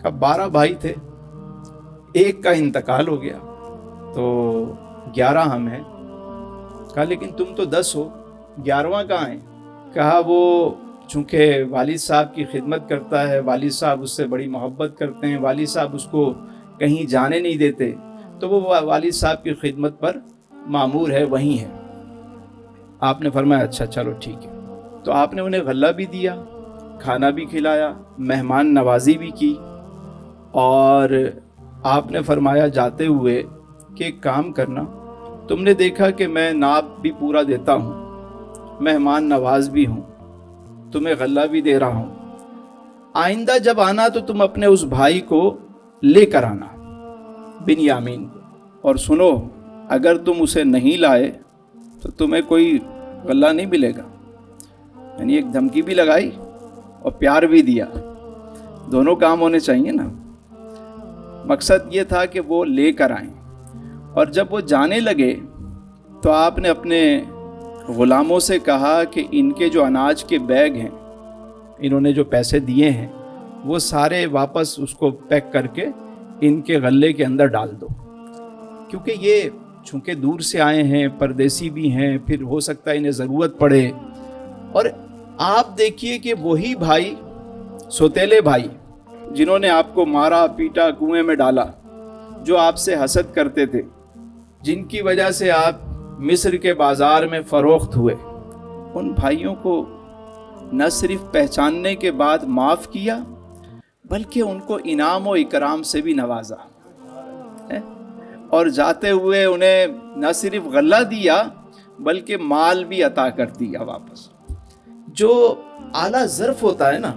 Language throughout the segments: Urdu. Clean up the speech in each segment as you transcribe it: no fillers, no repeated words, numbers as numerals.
کہا 12 بھائی تھے، ایک کا انتقال ہو گیا تو 11 ہم ہیں۔ کہا لیکن تم تو 10 ہو، 11واں کہاں ہے؟ کہا وہ چونکہ والد صاحب کی خدمت کرتا ہے، والد صاحب اس سے بڑی محبت کرتے ہیں، والد صاحب اس کو کہیں جانے نہیں دیتے، تو وہ والد صاحب کی خدمت پر مامور ہے، وہیں ہے۔ آپ نے فرمایا اچھا چلو ٹھیک ہے۔ تو آپ نے انہیں غلہ بھی دیا، کھانا بھی کھلایا، مہمان نوازی بھی کی، اور آپ نے فرمایا جاتے ہوئے کہ ایک کام کرنا، تم نے دیکھا کہ میں ناپ بھی پورا دیتا ہوں، مہمان نواز بھی ہوں، تمہیں غلہ بھی دے رہا ہوں، آئندہ جب آنا تو تم اپنے اس بھائی کو لے کر آنا، بنیامین کو، اور سنو اگر تم اسے نہیں لائے تو تمہیں کوئی غلہ نہیں ملے گا۔ یعنی ایک دھمکی بھی لگائی اور پیار بھی دیا، دونوں کام ہونے چاہیے نا۔ مقصد یہ تھا کہ وہ لے کر آئیں، اور جب وہ جانے لگے تو آپ نے اپنے غلاموں سے کہا کہ ان کے جو اناج کے بیگ ہیں، انہوں نے جو پیسے دیے ہیں، وہ سارے واپس اس کو پیک کر کے ان کے غلے کے اندر ڈال دو، کیونکہ یہ چونکہ دور سے آئے ہیں، پردیسی بھی ہیں، پھر ہو سکتا ہے انہیں ضرورت پڑے۔ اور آپ دیکھیے کہ وہی بھائی، سوتیلے بھائی جنہوں نے آپ کو مارا پیٹا کنویں میں ڈالا، جو آپ سے حسد کرتے تھے، جن کی وجہ سے آپ مصر کے بازار میں فروخت ہوئے، ان بھائیوں کو نہ صرف پہچاننے کے بعد معاف کیا بلکہ ان کو انعام و اکرام سے بھی نوازا، اور جاتے ہوئے انہیں نہ صرف غلہ دیا بلکہ مال بھی عطا کر دیا واپس۔ جو اعلیٰ ظرف ہوتا ہے نا،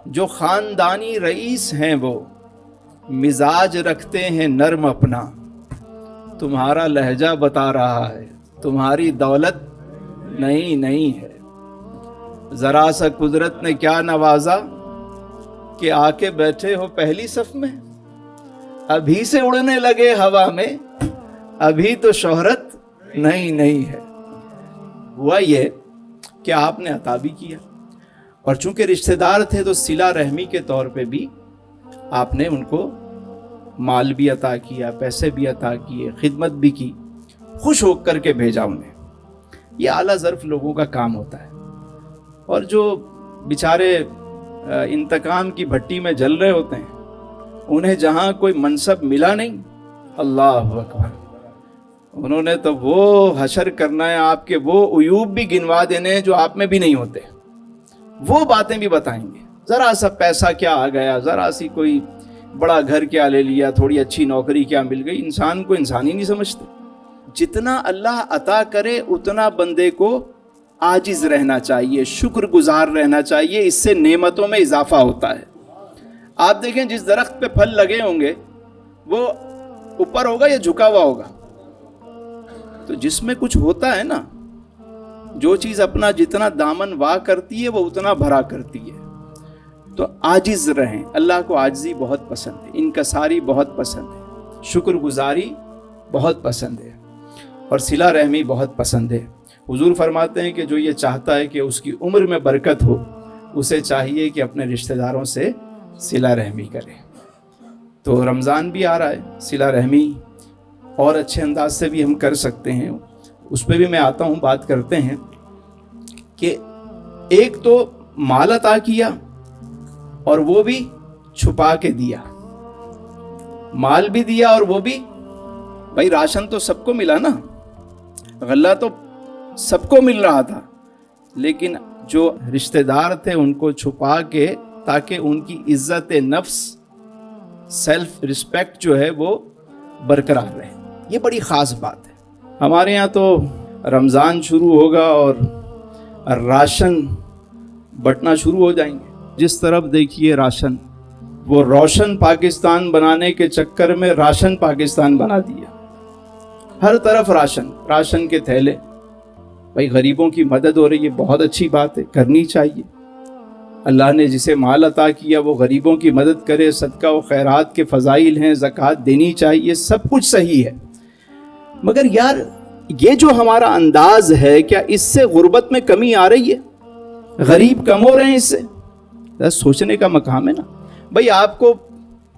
جو خاندانی رئیس ہیں، وہ مزاج رکھتے ہیں نرم اپنا، تمہارا لہجہ بتا رہا ہے تمہاری دولت نہیں ہے، ذرا سا قدرت نے کیا نوازا کہ آ کے بیٹھے ہو پہلی صف میں، ابھی سے اڑنے لگے ہوا میں، ابھی تو شہرت نہیں ہے۔ ہوا یہ کہ آپ نے عطا بھی کیا، اور چونکہ رشتہ دار تھے تو صلہ رحمی کے طور پہ بھی آپ نے ان کو مال بھی عطا کیا، پیسے بھی عطا کیے، خدمت بھی کی، خوش ہو کر کے بھیجا انہیں۔ یہ اعلیٰ ظرف لوگوں کا کام ہوتا ہے۔ اور جو بیچارے انتقام کی بھٹی میں جل رہے ہوتے ہیں، انہیں جہاں کوئی منصب ملا نہیں، اللہ اکبر، انہوں نے تو وہ حشر کرنا ہے، آپ کے وہ عیوب بھی گنوا دینے ہیں جو آپ میں بھی نہیں ہوتے، وہ باتیں بھی بتائیں گے۔ ذرا سا پیسہ کیا آ گیا، ذرا سی کوئی بڑا گھر کیا لے لیا، تھوڑی اچھی نوکری کیا مل گئی، انسان کو انسان ہی نہیں سمجھتے۔ جتنا اللہ عطا کرے اتنا بندے کو عاجز رہنا چاہیے، شکر گزار رہنا چاہیے، اس سے نعمتوں میں اضافہ ہوتا ہے۔ آپ دیکھیں جس درخت پہ پھل لگے ہوں گے وہ اوپر ہوگا یا جھکا ہوا ہوگا؟ تو جس میں کچھ ہوتا ہے نا، جو چیز اپنا جتنا دامن وا کرتی ہے وہ اتنا بھرا کرتی ہے۔ تو عاجز رہیں، اللہ کو عاجزی بہت پسند ہے، انکساری بہت پسند ہے، شکر گزاری بہت پسند ہے، اور صلہ رحمی بہت پسند ہے۔ حضور فرماتے ہیں کہ جو یہ چاہتا ہے کہ اس کی عمر میں برکت ہو، اسے چاہیے کہ اپنے رشتہ داروں سے صلہ رحمی کرے۔ تو رمضان بھی آ رہا ہے، صلہ رحمی اور اچھے انداز سے بھی ہم کر سکتے ہیں، اس پہ بھی میں آتا ہوں، بات کرتے ہیں کہ ایک تو مال عطا کیا اور وہ بھی چھپا کے دیا، مال بھی دیا اور وہ بھی، بھائی راشن تو سب کو ملا نا، غلہ تو سب کو مل رہا تھا، لیکن جو رشتہ دار تھے ان کو چھپا کے، تاکہ ان کی عزت نفس، سیلف رسپیکٹ جو ہے وہ برقرار رہے۔ یہ بڑی خاص بات ہے۔ ہمارے یہاں تو رمضان شروع ہوگا اور راشن بٹنا شروع ہو جائیں گے، جس طرف دیکھیے راشن، وہ روشن پاکستان بنانے کے چکر میں راشن پاکستان بنا دیا، ہر طرف راشن، راشن کے تھیلے۔ بھائی غریبوں کی مدد ہو رہی ہے، بہت اچھی بات ہے، کرنی چاہیے۔ اللہ نے جسے مال عطا کیا وہ غریبوں کی مدد کرے، صدقہ و خیرات کے فضائل ہیں، زکوٰۃ دینی چاہیے، سب کچھ صحیح ہے، مگر یار یہ جو ہمارا انداز ہے، کیا اس سے غربت میں کمی آ رہی ہے؟ غریب کم ہو رہے ہیں اس سے؟ سوچنے کا مقام ہے نا۔ بھائی آپ کو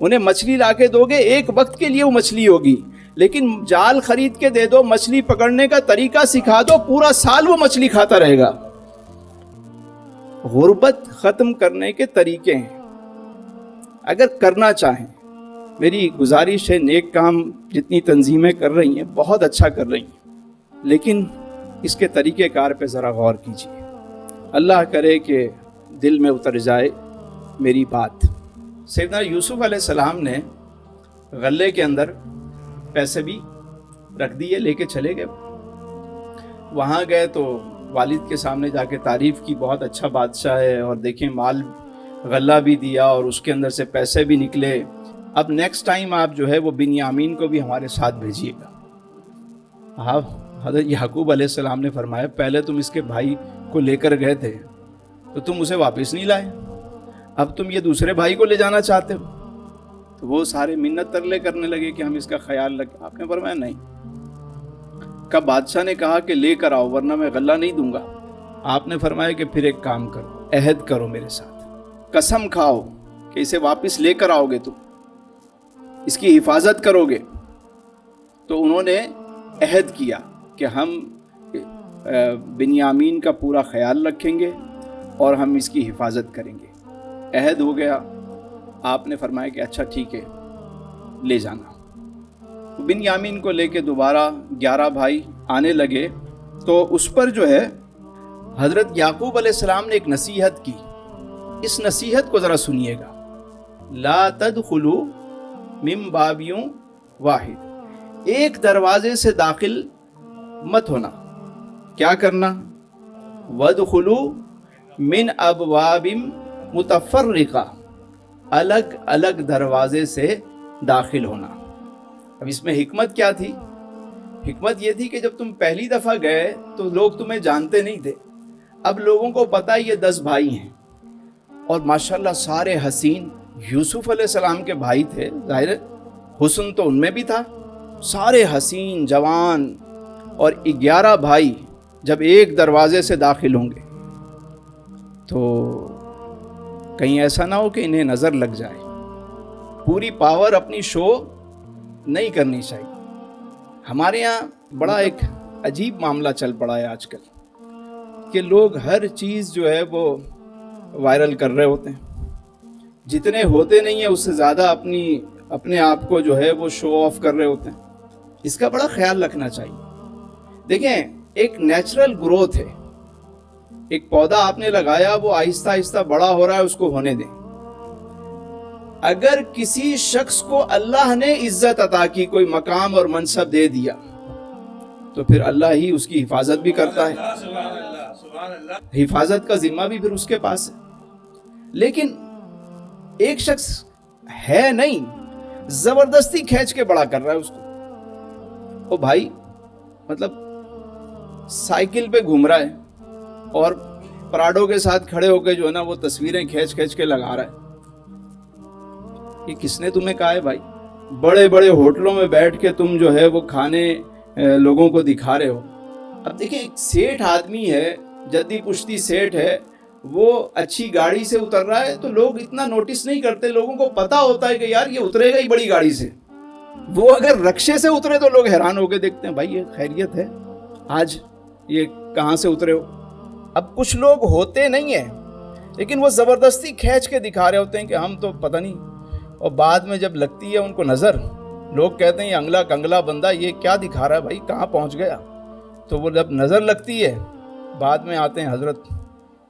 انہیں مچھلی لا کے دو گے، ایک وقت کے لیے وہ مچھلی ہوگی، لیکن جال خرید کے دے دو، مچھلی پکڑنے کا طریقہ سکھا دو، پورا سال وہ مچھلی کھاتا رہے گا۔ غربت ختم کرنے کے طریقے ہیں اگر کرنا چاہیں۔ میری گزارش ہے، نیک کام جتنی تنظیمیں کر رہی ہیں بہت اچھا کر رہی ہیں، لیکن اس کے طریقہ کار پہ ذرا غور کیجیے۔ اللہ کرے کہ دل میں اتر جائے میری بات۔ سیدنا یوسف علیہ السلام نے غلے کے اندر پیسے بھی رکھ دیے، لے کے چلے گئے۔ وہاں گئے تو والد کے سامنے جا کے تعریف کی، بہت اچھا بادشاہ ہے، اور دیکھیں مال غلہ بھی دیا اور اس کے اندر سے پیسے بھی نکلے، اب نیکسٹ ٹائم آپ جو ہے وہ بنیامین کو بھی ہمارے ساتھ بھیجیے گا۔ حضرت یعقوب علیہ السلام نے فرمایا پہلے تم اس کے بھائی کو لے کر گئے تھے تو تم اسے واپس نہیں لائے، اب تم یہ دوسرے بھائی کو لے جانا چاہتے ہو۔ تو وہ سارے منت ترلے کرنے لگے کہ ہم اس کا خیال رکھیں۔ آپ نے فرمایا نہیں۔ کب بادشاہ نے کہا کہ لے کر آؤ ورنہ میں غلہ نہیں دوں گا، آپ نے فرمایا کہ پھر ایک کام کرو، عہد کرو میرے ساتھ، قسم کھاؤ کہ اسے واپس لے کر آؤ گے، تم اس کی حفاظت کرو گے۔ تو انہوں نے عہد کیا کہ ہم بنیامین کا پورا خیال رکھیں گے اور ہم اس کی حفاظت کریں گے۔ عہد ہو گیا۔ آپ نے فرمایا کہ اچھا ٹھیک ہے لے جانا۔ بنیامین کو لے کے دوبارہ 11 بھائی آنے لگے تو اس پر جو ہے حضرت یعقوب علیہ السلام نے ایک نصیحت کی۔ اس نصیحت کو ذرا سنیے گا، لا تدخلوا من باب واحد، ایک دروازے سے داخل مت ہونا۔ کیا کرنا؟ وادخلوا من ابواب متفرقہ، الگ الگ دروازے سے داخل ہونا۔ اب اس میں حکمت کیا تھی؟ حکمت یہ تھی کہ جب تم پہلی دفعہ گئے تو لوگ تمہیں جانتے نہیں تھے، اب لوگوں کو پتہ یہ 10 بھائی ہیں، اور ماشاءاللہ سارے حسین یوسف علیہ السلام کے بھائی تھے، ظاہر حسن تو ان میں بھی تھا، سارے حسین جوان، اور 11 بھائی جب ایک دروازے سے داخل ہوں گے تو کہیں ایسا نہ ہو کہ انہیں نظر لگ جائے۔ پوری پاور اپنی شو نہیں کرنی چاہیے۔ ہمارے یہاں بڑا ایک عجیب معاملہ چل پڑا ہے آج کل کہ لوگ ہر چیز جو ہے وہ وائرل کر رہے ہوتے ہیں، جتنے ہوتے نہیں ہیں اس سے زیادہ اپنے آپ کو جو ہے وہ شو آف کر رہے ہوتے ہیں۔ اس کا بڑا خیال رکھنا چاہیے۔ دیکھیں ایک نیچرل گروتھ ہے، ایک پودا آپ نے لگایا، وہ آہستہ آہستہ بڑا ہو رہا ہے، اس کو ہونے دیں۔ اگر کسی شخص کو اللہ نے عزت عطا کی، کوئی مقام اور منصب دے دیا، تو پھر اللہ ہی اس کی حفاظت بھی کرتا ہے، حفاظت کا ذمہ بھی پھر اس کے پاس ہے۔ لیکن ایک شخص ہے نہیں، زبردستی کھینچ کے بڑا کر رہا ہے اس کو۔ وہ بھائی مطلب سائیکل پہ گھوم رہا ہے اور پراڈو کے ساتھ کھڑے ہو کے جو ہے نا وہ تصویریں کھینچ کے لگا رہا ہے۔ یہ کس نے تمہیں کہا ہے بھائی؟ بڑے بڑے ہوٹلوں میں بیٹھ کے تم جو ہے وہ کھانے لوگوں کو دکھا رہے ہو۔ اب دیکھیں ایک سیٹھ آدمی ہے، جدی پشتی سیٹھ ہے، وہ اچھی گاڑی سے اتر رہا ہے تو لوگ اتنا نوٹس نہیں کرتے، لوگوں کو پتا ہوتا ہے کہ یار یہ اترے گا ہی بڑی گاڑی سے۔ وہ اگر رکشے سے اترے تو لوگ حیران ہو کے دیکھتے ہیں بھائی یہ خیریت ہے، آج یہ کہاں سے اترے ہو۔ اب کچھ لوگ ہوتے نہیں ہیں لیکن وہ زبردستی کھینچ کے دکھا رہے ہوتے ہیں کہ ہم تو پتہ نہیں، اور بعد میں جب لگتی ہے ان کو نظر، لوگ کہتے ہیں یہ انگلا کنگلا بندہ یہ کیا دکھا رہا ہے بھائی، کہاں پہنچ گیا۔ تو وہ جب نظر لگتی ہے بعد میں آتے ہیں، حضرت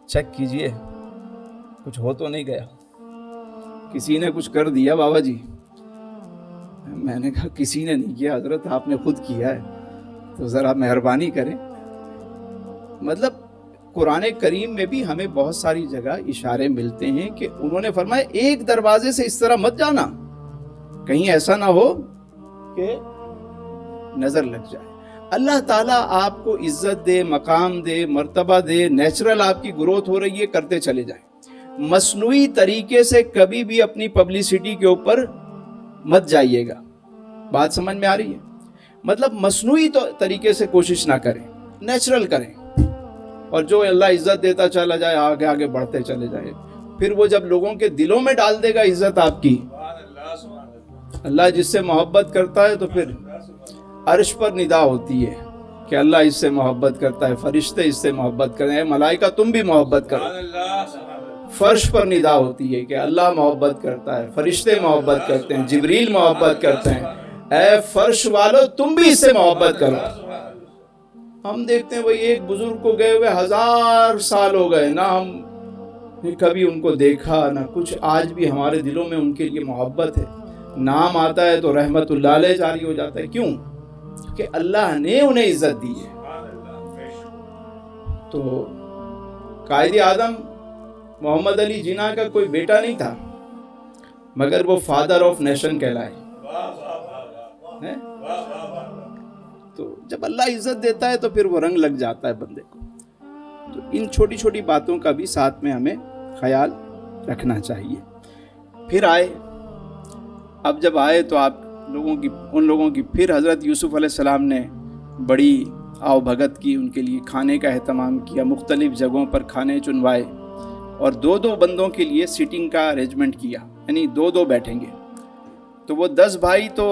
چیک کیجئے کچھ ہو تو نہیں گیا، کسی نے کچھ کر دیا بابا جی۔ میں نے کہا کسی نے نہیں کیا حضرت، آپ نے خود کیا ہے، تو ذرا مہربانی کریں۔ مطلب قرآن کریم میں بھی ہمیں بہت ساری جگہ اشارے ملتے ہیں کہ انہوں نے فرمایا ایک دروازے سے اس طرح مت جانا، کہیں ایسا نہ ہو کہ نظر لگ جائے۔ اللہ تعالیٰ آپ کو عزت دے، مقام دے، مرتبہ دے، نیچرل آپ کی گروتھ ہو رہی ہے، کرتے چلے جائیں۔ مصنوعی طریقے سے کبھی بھی اپنی پبلسٹی کے اوپر مت جائیے گا۔ بات سمجھ میں آ رہی ہے؟ مطلب مصنوعی طریقے سے کوشش نہ کریں، نیچرل کریں، اور جو اللہ عزت دیتا چلا جائے آگے آگے بڑھتے چلے جائے۔ پھر وہ جب لوگوں کے دلوں میں ڈال دے گا عزت آپ کی، اللہ جس سے محبت کرتا ہے تو پھر عرش پر ندا ہوتی ہے کہ اللہ اس سے محبت کرتا ہے، فرشتے اس سے محبت کرتے ہیں، ملائکہ تم بھی محبت کرو۔ فرش پر ندا ہوتی ہے کہ اللہ محبت کرتا ہے، فرشتے محبت کرتے ہیں، جبریل محبت کرتے ہیں، اے فرش والو تم بھی اس سے محبت کرو۔ ہم دیکھتے ہیں وہی ایک بزرگ کو گئے ہوئے 1000 سال ہو گئے، نہ ہم نے کبھی ان کو دیکھا نہ کچھ، آج بھی ہمارے دلوں میں ان کے لیے محبت ہے، نام آتا ہے تو رحمت اللہ علیہ جاری ہو جاتا ہے۔ کیوں؟ کہ اللہ نے انہیں عزت دی ہے۔ تو قائد اعظم محمد علی جناح کا کوئی بیٹا نہیں تھا، مگر وہ فادر آف نیشن کہلائے۔ تو جب اللہ عزت دیتا ہے تو پھر وہ رنگ لگ جاتا ہے بندے کو۔ تو ان چھوٹی چھوٹی باتوں کا بھی ساتھ میں ہمیں خیال رکھنا چاہیے۔ پھر آئے، اب جب آئے تو ان لوگوں کی پھر حضرت یوسف علیہ السلام نے بڑی آؤ بھگت کی، ان کے لیے کھانے کا اہتمام کیا، مختلف جگہوں پر کھانے چنوائے، اور 2 بندوں کے لیے سیٹنگ کا ارینجمنٹ کیا، یعنی 2 بیٹھیں گے۔ تو وہ 10 بھائی تو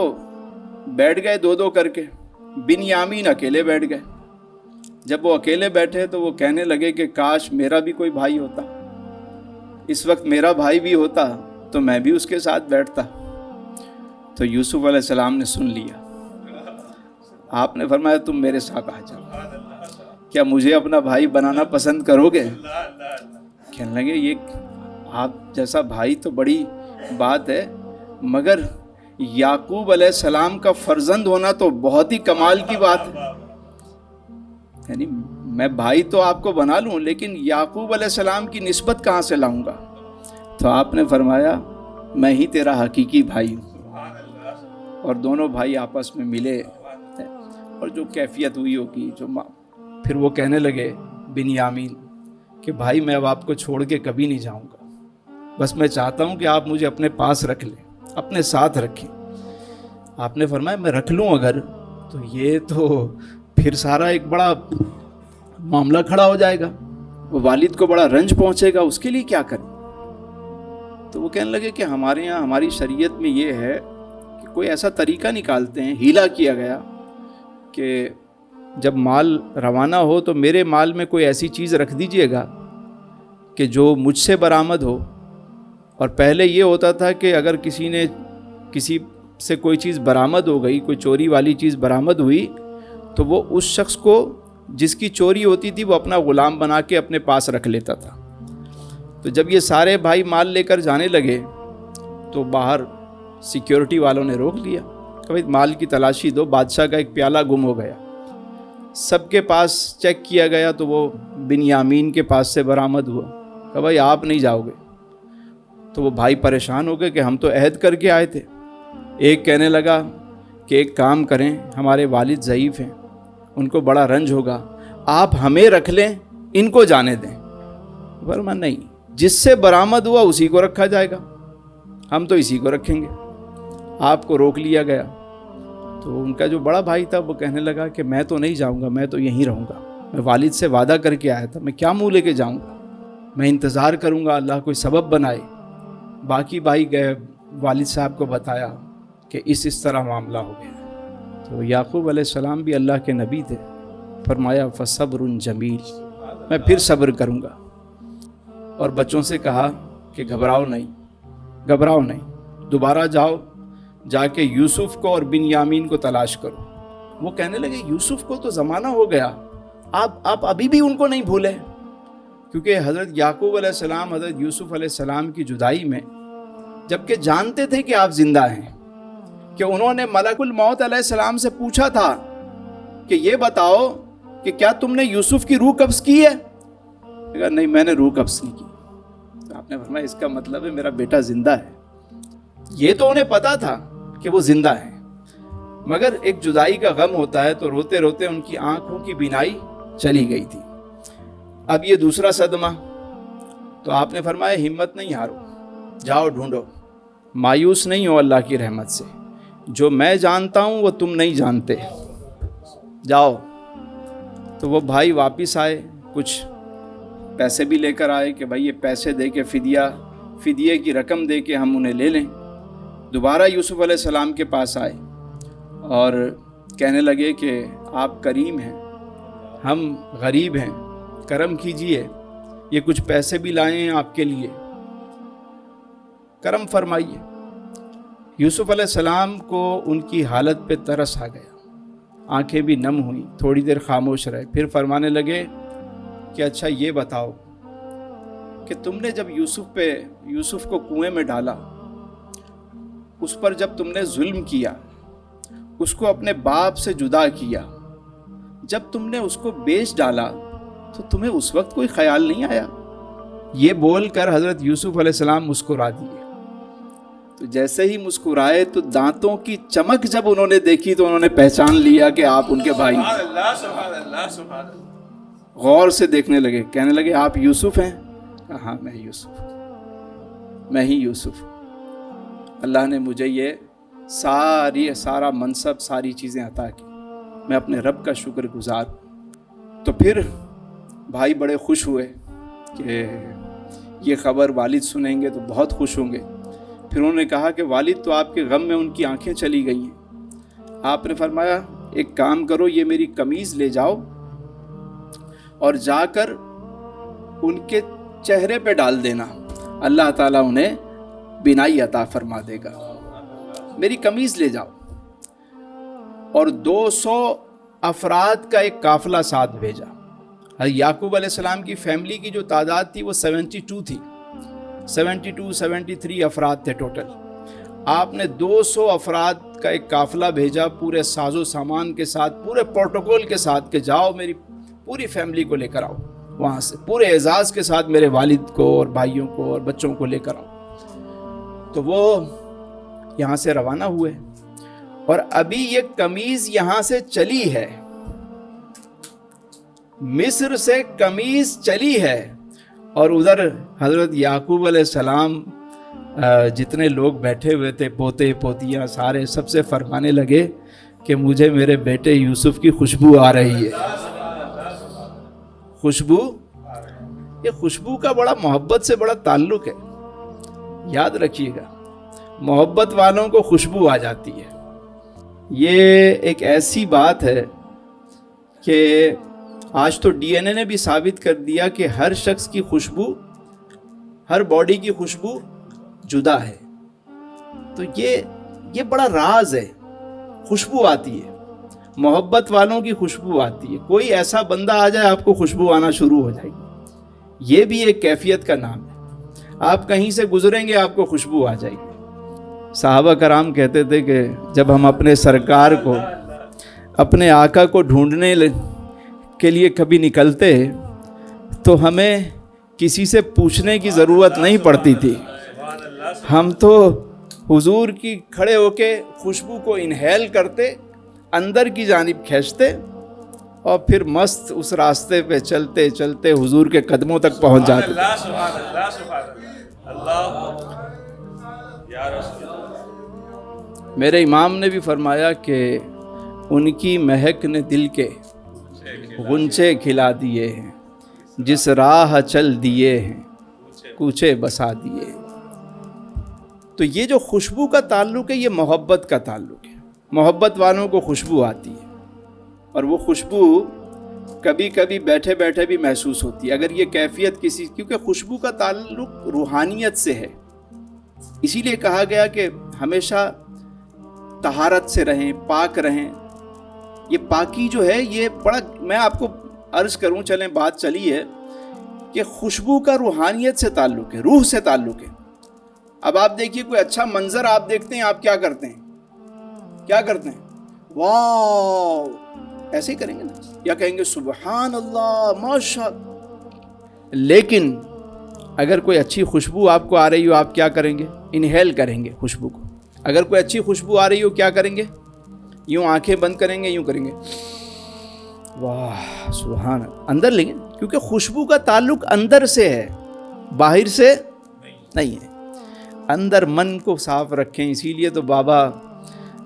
بیٹھ گئے 2 کر کے، بنیامین اکیلے بیٹھ گئے۔ جب وہ اکیلے بیٹھے تو وہ کہنے لگے کہ کاش میرا بھی کوئی بھائی ہوتا، اس وقت میرا بھائی بھی ہوتا تو میں بھی اس کے ساتھ بیٹھتا۔ تو یوسف علیہ السلام نے سن لیا، آپ نے فرمایا تم میرے ساتھ آ جاؤ، کیا مجھے اپنا بھائی بنانا پسند کرو گے؟ کہنے لگے یہ آپ جیسا بھائی تو بڑی بات ہے، مگر یعقوب علیہ السلام کا فرزند ہونا تو بہت ہی کمال کی بات ہے۔ یعنی میں بھائی تو آپ کو بنا لوں، لیکن یعقوب علیہ السلام کی نسبت کہاں سے لاؤں گا؟ تو آپ نے فرمایا میں ہی تیرا حقیقی بھائی ہوں۔ اور دونوں بھائی آپس میں ملے، اور جو کیفیت ہوئی ہوگی، پھر وہ کہنے لگے بنیامین کہ بھائی میں اب آپ کو چھوڑ کے کبھی نہیں جاؤں گا، بس میں چاہتا ہوں کہ آپ مجھے اپنے پاس رکھ لیں، اپنے ساتھ رکھیں۔ آپ نے فرمایا میں رکھ لوں اگر، تو یہ تو پھر سارا ایک بڑا معاملہ کھڑا ہو جائے گا، وہ والد کو بڑا رنج پہنچے گا، اس کے لیے کیا کریں؟ تو وہ کہنے لگے کہ ہمارے یہاں ہماری شریعت میں یہ ہے کہ کوئی ایسا طریقہ نکالتے ہیں، ہیلا کیا گیا کہ جب مال روانہ ہو تو میرے مال میں کوئی ایسی چیز رکھ دیجئے گا کہ جو مجھ سے برآمد ہو۔ اور پہلے یہ ہوتا تھا کہ اگر کسی سے کوئی چیز برآمد ہو گئی، کوئی چوری والی چیز برآمد ہوئی، تو وہ اس شخص کو جس کی چوری ہوتی تھی وہ اپنا غلام بنا کے اپنے پاس رکھ لیتا تھا۔ تو جب یہ سارے بھائی مال لے کر جانے لگے تو باہر سیکیورٹی والوں نے روک لیا کہ بھائی مال کی تلاشی دو، بادشاہ کا ایک پیالہ گم ہو گیا۔ سب کے پاس چیک کیا گیا تو وہ بنیامین کے پاس سے برآمد ہوا، کہ بھائی آپ نہیں جاؤ گے۔ تو وہ بھائی پریشان ہو گئے کہ ہم تو عہد کر کے آئے تھے۔ ایک کہنے لگا کہ ایک کام کریں، ہمارے والد ضعیف ہیں، ان کو بڑا رنج ہوگا، آپ ہمیں رکھ لیں، ان کو جانے دیں۔ فرمایا نہیں، جس سے برآمد ہوا اسی کو رکھا جائے گا، ہم تو اسی کو رکھیں گے۔ آپ کو روک لیا گیا۔ تو ان کا جو بڑا بھائی تھا وہ کہنے لگا کہ میں تو نہیں جاؤں گا، میں تو یہیں رہوں گا، میں والد سے وعدہ کر کے آیا تھا، میں کیا منہ لے کے جاؤں گا، میں انتظار کروں گا اللہ کوئی سبب بنائے۔ باقی بھائی گئے، والد صاحب کو بتایا کہ اس طرح معاملہ ہو گیا۔ تو یعقوب علیہ السلام بھی اللہ کے نبی تھے، فرمایا فصبر جمیل، میں پھر صبر کروں گا۔ اور بچوں سے کہا کہ گھبراؤ نہیں، دوبارہ جاؤ، جا کے یوسف کو اور بنیامین کو تلاش کرو۔ وہ کہنے لگے یوسف کو تو زمانہ ہو گیا، آپ ابھی بھی ان کو نہیں بھولے؟ کیونکہ حضرت یعقوب علیہ السلام حضرت یوسف علیہ السلام کی جدائی میں جبکہ جانتے تھے کہ آپ زندہ ہیں، کہ انہوں نے ملک الموت علیہ السلام سے پوچھا تھا کہ یہ بتاؤ کہ کیا تم نے یوسف کی روح قبض کی ہے؟ کہا نہیں، میں نے روح قبض نہیں کی۔ تو آپ نے فرمایا اس کا مطلب ہے میرا بیٹا زندہ ہے۔ یہ تو انہیں پتا تھا کہ وہ زندہ ہے، مگر ایک جدائی کا غم ہوتا ہے تو روتے روتے ان کی آنکھوں کی بینائی چلی گئی تھی۔ اب یہ دوسرا صدمہ، تو آپ نے فرمایا ہمت نہیں ہارو، جاؤ ڈھونڈو، مایوس نہیں ہو اللہ کی رحمت سے، جو میں جانتا ہوں وہ تم نہیں جانتے، جاؤ۔ تو وہ بھائی واپس آئے، کچھ پیسے بھی لے کر آئے کہ بھائی یہ پیسے دے کے فدیے کی رقم دے کے ہم انہیں لے لیں۔ دوبارہ یوسف علیہ السلام کے پاس آئے اور کہنے لگے کہ آپ کریم ہیں، ہم غریب ہیں، کرم کیجئے، یہ کچھ پیسے بھی لائے ہیں آپ کے لیے، کرم فرمائیے۔ یوسف علیہ السلام کو ان کی حالت پہ ترس آ گیا، آنکھیں بھی نم ہوئیں، تھوڑی دیر خاموش رہے، پھر فرمانے لگے کہ اچھا یہ بتاؤ کہ تم نے جب یوسف کو کنویں میں ڈالا، اس پر جب تم نے ظلم کیا، اس کو اپنے باپ سے جدا کیا، جب تم نے اس کو بیچ ڈالا تو تمہیں اس وقت کوئی خیال نہیں آیا؟ یہ بول کر حضرت یوسف علیہ السلام مسکرا دیے۔ تو جیسے ہی مسکرائے تو دانتوں کی چمک جب انہوں نے دیکھی تو انہوں نے پہچان لیا کہ آپ ان کے بھائی ہیں۔ غور سے دیکھنے لگے، کہنے لگے آپ یوسف ہیں؟ کہا ہاں میں ہی یوسف۔ اللہ نے مجھے یہ سارا منصب، ساری چیزیں عطا کی، میں اپنے رب کا شکر گزار ہوں۔ تو پھر بھائی بڑے خوش ہوئے کہ یہ خبر والد سنیں گے تو بہت خوش ہوں گے۔ پھر انہوں نے کہا کہ والد تو آپ کے غم میں ان کی آنکھیں چلی گئی ہیں۔ آپ نے فرمایا ایک کام کرو، یہ میری قمیض لے جاؤ اور جا کر ان کے چہرے پہ ڈال دینا، اللہ تعالیٰ انہیں بینائی عطا فرما دے گا۔ میری قمیض لے جاؤ۔ اور 200 افراد کا ایک قافلہ ساتھ بھیجا۔ یعقوب علیہ السلام کی فیملی کی جو تعداد تھی وہ 72 تھی، 73 افراد تھے ٹوٹل۔ آپ نے 200 افراد کا ایک قافلہ بھیجا پورے ساز و سامان کے ساتھ، پورے پروٹوکول کے ساتھ کہ جاؤ میری پوری فیملی کو لے کر آؤ، وہاں سے پورے اعزاز کے ساتھ میرے والد کو اور بھائیوں کو اور بچوں کو لے کر آؤ۔ تو وہ یہاں سے روانہ ہوئے اور ابھی یہ قمیض یہاں سے چلی ہے، مصر سے قمیض چلی ہے، اور ادھر حضرت یعقوب علیہ السلام جتنے لوگ بیٹھے ہوئے تھے، پوتے پوتیاں سارے، سب سے فرمانے لگے کہ مجھے میرے بیٹے یوسف کی خوشبو آ رہی ہے۔ خوشبو، یہ خوشبو کا بڑا محبت سے بڑا تعلق ہے، یاد رکھیے گا، محبت والوں کو خوشبو آ جاتی ہے۔ یہ ایک ایسی بات ہے کہ آج تو ڈی این اے نے بھی ثابت کر دیا کہ ہر شخص کی خوشبو، ہر باڈی کی خوشبو جدا ہے۔ تو یہ بڑا راز ہے، خوشبو آتی ہے، محبت والوں کی خوشبو آتی ہے۔ کوئی ایسا بندہ آ جائے آپ کو خوشبو آنا شروع ہو جائے گی، یہ بھی ایک کیفیت کا نام ہے۔ آپ کہیں سے گزریں گے آپ کو خوشبو آ جائے گی۔ صحابہ کرام کہتے تھے کہ جب ہم اپنے سرکار کو، اپنے آقا کو ڈھونڈنے کے لیے کبھی نکلتے تو ہمیں کسی سے پوچھنے کی ضرورت نہیں پڑتی تھی، ہم تو حضور کی کھڑے ہو کے خوشبو کو انہیل کرتے، اندر کی جانب کھینچتے، اور پھر مست اس راستے پہ چلتے چلتے حضور کے قدموں تک پہنچ جاتے۔ میرے امام نے بھی فرمایا کہ ان کی مہک نے دل کے غنچے کھلا دیے ہیں، جس راہ چل دیے ہیں کوچے بسا دیے ہیں۔ تو یہ جو خوشبو کا تعلق ہے، یہ محبت کا تعلق ہے۔ محبت والوں کو خوشبو آتی ہے، اور وہ خوشبو کبھی کبھی بیٹھے بیٹھے بھی محسوس ہوتی ہے۔ اگر یہ کیفیت کیونکہ خوشبو کا تعلق روحانیت سے ہے، اسی لیے کہا گیا کہ ہمیشہ طہارت سے رہیں، پاک رہیں۔ یہ پاکی جو ہے، یہ بڑا، میں آپ کو عرض کروں، چلیں بات چلی ہے کہ خوشبو کا روحانیت سے تعلق ہے، روح سے تعلق ہے۔ اب آپ دیکھیے، کوئی اچھا منظر آپ دیکھتے ہیں، آپ کیا کرتے ہیں؟ واو، ایسے ہی کریں گے نا، یا کہیں گے سبحان اللہ، ماشاء اللہ۔ لیکن اگر کوئی اچھی خوشبو آپ کو آ رہی ہو، آپ کیا کریں گے؟ انہیل کریں گے خوشبو کو۔ اگر کوئی اچھی خوشبو آ رہی ہو، کیا کریں گے؟ یوں آنکھیں بند کریں گے، یوں کریں گے، واہ سبحان اللہ، اندر لیں گے، کیونکہ خوشبو کا تعلق اندر سے ہے، باہر سے نہیں ہے۔ اندر من کو صاف رکھیں۔ اسی لیے تو بابا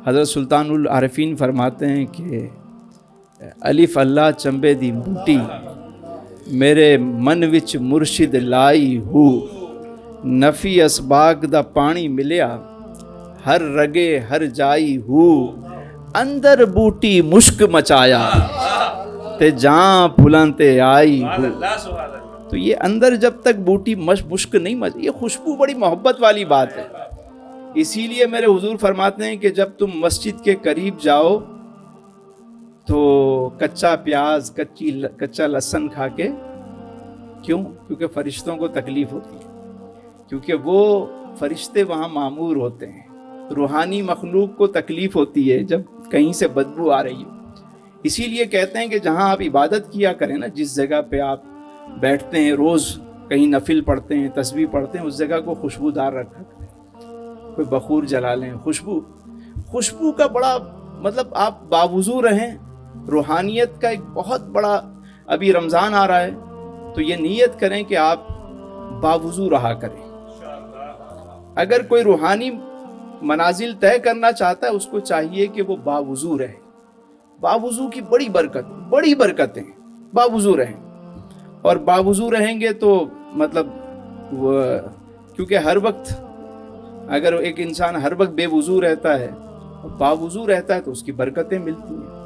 حضرت سلطان العارفین فرماتے ہیں کہ الف اللہ چنبے دی بوٹی میرے من وچ مرشد لائی ہو، نفی اسباق دا پانی ملیا ہر رگے ہر جائی ہو، اندر بوٹی مشک مچایا تے جہاں پھلنتے آئی ہو۔ تو یہ اندر جب تک بوٹی مشک نہیں یہ خوشبو بڑی محبت والی بات ہے۔ اسی لیے میرے حضور فرماتے ہیں کہ جب تم مسجد کے قریب جاؤ تو کچا پیاز کچا لہسن کھا کے، کیوں؟ کیونکہ فرشتوں کو تکلیف ہوتی ہے، کیونکہ وہ فرشتے وہاں معمور ہوتے ہیں۔ روحانی مخلوق کو تکلیف ہوتی ہے جب کہیں سے بدبو آ رہی ہو۔ اسی لیے کہتے ہیں کہ جہاں آپ عبادت کیا کریں نا، جس جگہ پہ آپ بیٹھتے ہیں، روز کہیں نفل پڑھتے ہیں، تسبیح پڑھتے ہیں، اس جگہ کو خوشبودار رکھا کریں، کوئی بخور جلا لیں۔ خوشبو کا بڑا مطلب، آپ باوضو رہیں۔ روحانیت کا ایک بہت بڑا، ابھی رمضان آ رہا ہے تو یہ نیت کریں کہ آپ باوضو رہا کریں۔ اگر کوئی روحانی منازل طے کرنا چاہتا ہے، اس کو چاہیے کہ وہ باوضو رہے۔ باوضو کی بڑی برکتیں، باوضو رہیں۔ اور باوضو رہیں گے تو مطلب کیونکہ ہر وقت اگر ایک انسان ہر وقت بے وضو رہتا ہے، باوضو رہتا ہے تو اس کی برکتیں ملتی ہیں۔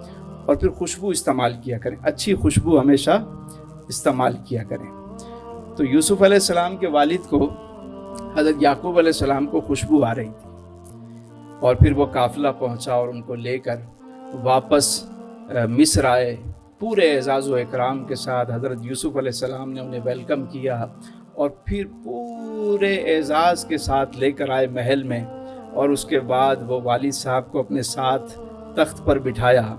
اور پھر خوشبو استعمال کیا کریں، اچھی خوشبو ہمیشہ استعمال کیا کریں۔ تو یوسف علیہ السلام کے والد کو، حضرت یعقوب علیہ السلام کو خوشبو آ رہی تھی، اور پھر وہ قافلہ پہنچا اور ان کو لے کر واپس مصر آئے۔ پورے اعزاز و اکرام کے ساتھ حضرت یوسف علیہ السلام نے انہیں ویلکم کیا، اور پھر پورے اعزاز کے ساتھ لے کر آئے محل میں، اور اس کے بعد وہ والد صاحب کو اپنے ساتھ تخت پر بٹھایا۔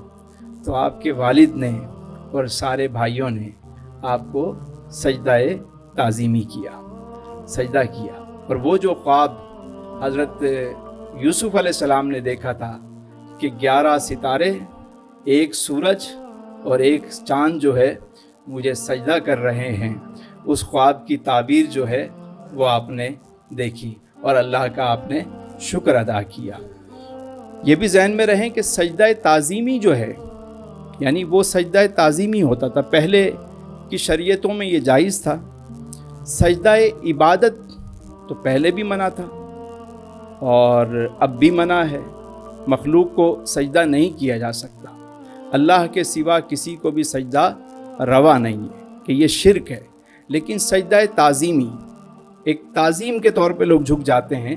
تو آپ کے والد نے اور سارے بھائیوں نے آپ کو سجدہ تعظیمی کیا، سجدہ کیا۔ اور وہ جو خواب حضرت یوسف علیہ السلام نے دیکھا تھا کہ 11 ستارے، ایک سورج اور ایک چاند جو ہے مجھے سجدہ کر رہے ہیں، اس خواب کی تعبیر جو ہے وہ آپ نے دیکھی، اور اللہ کا آپ نے شکر ادا کیا۔ یہ بھی ذہن میں رہیں کہ سجدہ تعظیمی جو ہے، یعنی وہ سجدہ تعظیمی ہوتا تھا۔ پہلے کی شریعتوں میں یہ جائز تھا۔ سجدہ عبادت تو پہلے بھی منع تھا اور اب بھی منع ہے۔ مخلوق کو سجدہ نہیں کیا جا سکتا، اللہ کے سوا کسی کو بھی سجدہ روا نہیں ہے، کہ یہ شرک ہے۔ لیکن سجدہ تعظیمی، ایک تعظیم کے طور پہ لوگ جھک جاتے ہیں،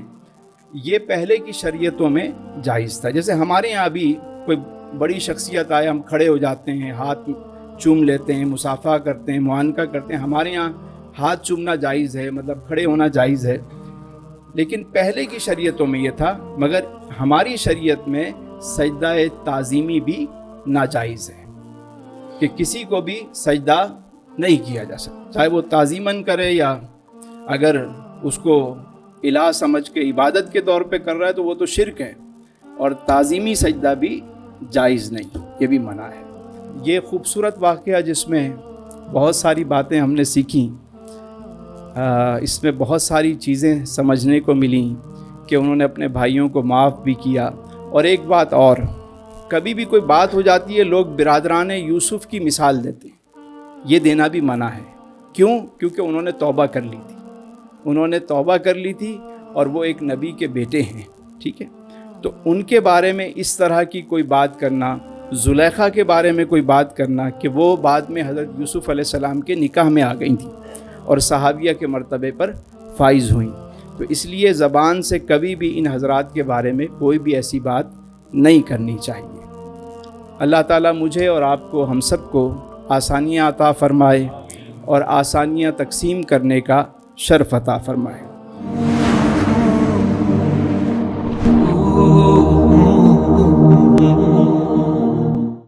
یہ پہلے کی شریعتوں میں جائز تھا۔ جیسے ہمارے یہاں بھی کوئی بڑی شخصیت آئے، ہم کھڑے ہو جاتے ہیں، ہاتھ چوم لیتے ہیں، مصافحہ کرتے ہیں، معانقہ کرتے ہیں۔ ہمارے یہاں ہاتھ چومنا جائز ہے، مطلب کھڑے ہونا جائز ہے، لیکن پہلے کی شریعتوں میں یہ تھا۔ مگر ہماری شریعت میں سجدہ تعظیمی بھی ناجائز ہے، کہ کسی کو بھی سجدہ نہیں کیا جا سکتا، چاہے وہ تعظیماً کرے یا اگر اس کو الہ سمجھ کے عبادت کے طور پہ کر رہا ہے تو وہ تو شرک ہے، اور تعظیمی سجدہ بھی جائز نہیں، یہ بھی منع ہے۔ یہ خوبصورت واقعہ جس میں بہت ساری باتیں ہم نے سیکھیں، اس میں بہت ساری چیزیں سمجھنے کو ملیں کہ انہوں نے اپنے بھائیوں کو معاف بھی کیا۔ اور ایک بات اور، کبھی بھی کوئی بات ہو جاتی ہے، لوگ برادران یوسف کی مثال دیتے ہیں، یہ دینا بھی منع ہے۔ کیوں؟ کیونکہ انہوں نے توبہ کر لی تھی، انہوں نے توبہ کر لی تھی، اور وہ ایک نبی کے بیٹے ہیں، ٹھیک ہے؟ تو ان کے بارے میں اس طرح کی کوئی بات کرنا، زلیخا کے بارے میں کوئی بات کرنا کہ وہ بعد میں حضرت یوسف علیہ السلام کے نکاح میں آ گئی تھیں اور صحابیہ کے مرتبے پر فائز ہوئیں، تو اس لیے زبان سے کبھی بھی ان حضرات کے بارے میں کوئی بھی ایسی بات نہیں کرنی چاہیے۔ اللہ تعالیٰ مجھے اور آپ کو، ہم سب کو آسانیاں عطا فرمائے اور آسانیاں تقسیم کرنے کا شرف عطا فرمائے۔